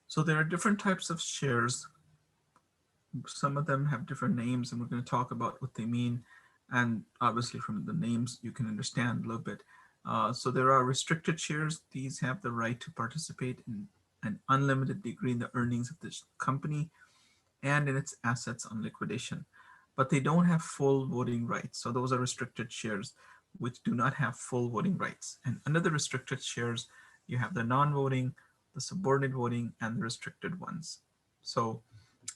So there are different types of shares. Some of them have different names, and we're going to talk about what they mean. And obviously from the names, you can understand a little bit. So there are restricted shares. These have the right to participate in an unlimited degree in the earnings of this company and in its assets on liquidation, but they don't have full voting rights. So those are restricted shares which do not have full voting rights. And under the restricted shares, you have the non-voting, the subordinate voting, and the restricted ones. So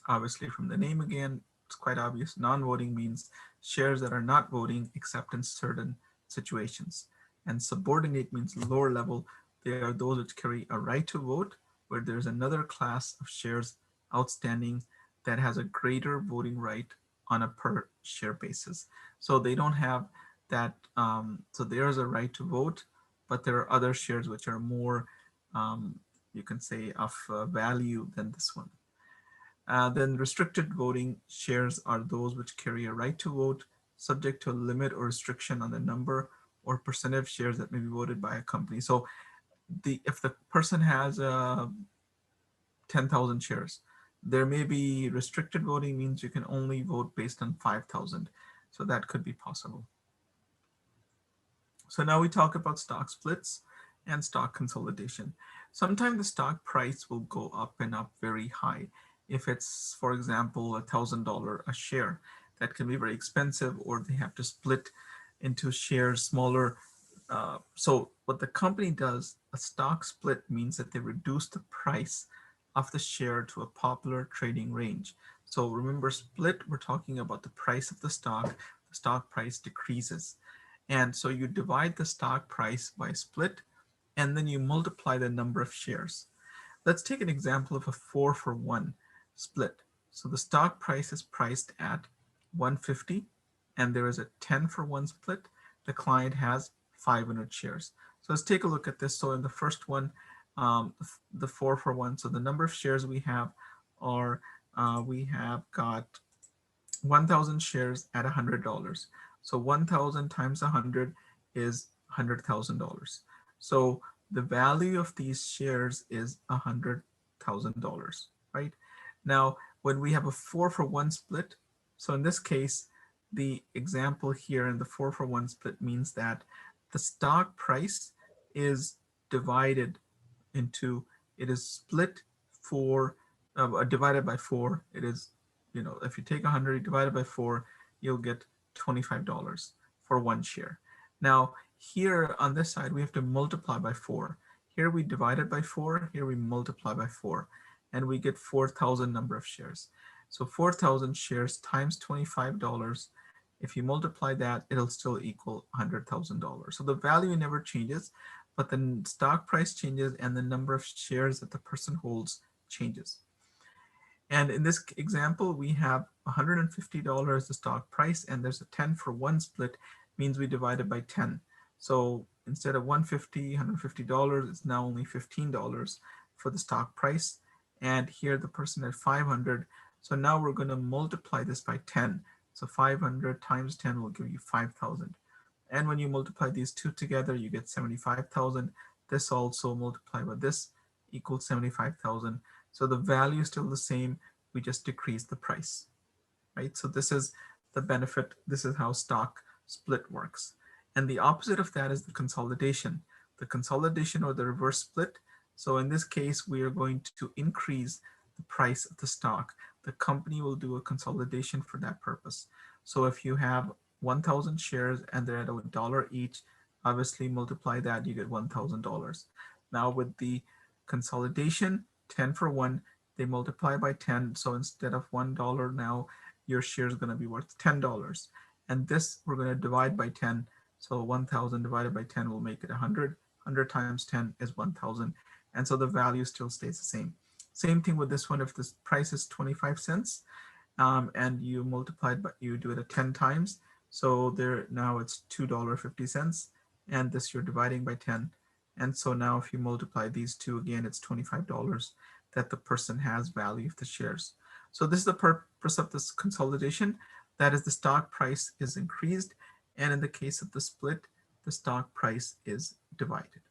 obviously from the name again, it's quite obvious. Non-voting means shares that are not voting except in certain situations. And subordinate means lower level. They are those which carry a right to vote, where there's another class of shares outstanding that has a greater voting right on a per share basis. So they don't have that, so there's a right to vote, but there are other shares which are more, you can say, of value than this one. Then restricted voting shares are those which carry a right to vote, subject to a limit or restriction on the number or percent of shares that may be voted by a company. So if the person has 10,000 shares, there may be restricted voting, means you can only vote based on 5,000. So that could be possible. So now we talk about stock splits and stock consolidation. Sometimes the stock price will go up and up very high. If it's, for example, $1,000 a share, that can be very expensive, or they have to split into shares smaller. So what the company does, a stock split means that they reduce the price of the share to a popular trading range. So remember, split, we're talking about the price of the stock price decreases. And so you divide the stock price by split, and then you multiply the number of shares. Let's take an example of a 4-for-1 split. So the stock price is priced at 150, and there is a 10-for-1 split. The client has 500 shares. So let's take a look at this. So in the first one, the 4-for-1, so the number of shares we have are, we have got 1,000 shares at $100. So 1,000 times 100 is $100,000. So the value of these shares is $100,000, right? Now, when we have a 4-for-1 split, so in this case, the example here in the 4-for-1 split means that the stock price is divided into, it is split for, divided by 4. It is, if you take 100 divided by 4, you'll get $25 for 1 share. Now here on this side, we have to multiply by 4. Here we divide it by 4, here we multiply by 4, and we get 4,000 number of shares. So 4,000 shares times $25, if you multiply that, it'll still equal $100,000. So the value never changes, but the stock price changes and the number of shares that the person holds changes. And in this example, we have $150 the stock price, and there's a 10-for-1 split, means we divide it by 10. So instead of $150, it's now only $15 for the stock price. And here the person had 500. So now we're going to multiply this by 10. So 500 times 10 will give you 5,000. And when you multiply these two together, you get 75,000. This also multiplied by this equals 75,000. So the value is still the same. We just decrease the price, right? So this is the benefit. This is how stock split works. And the opposite of that is the consolidation. The consolidation, or the reverse split. So in this case, we are going to increase the price of the stock. The company will do a consolidation for that purpose. So if you have 1,000 shares and they're at $1 each, obviously multiply that, you get $1,000. Now with the consolidation, 10-for-1, they multiply by 10. So instead of $1 now, your share is going to be worth $10. And this we're going to divide by 10. So 1,000 divided by 10 will make it 100. 100 times 10 is 1,000. And so the value still stays the same. Same thing with this one. If this price is 25 cents and you multiply it, but you do it at 10 times. So there now it's $2.50. And this you're dividing by 10. And so now if you multiply these two again, it's $25 that the person has value of the shares. So this is the purpose of this consolidation. That is, the stock price is increased. And in the case of the split, the stock price is divided.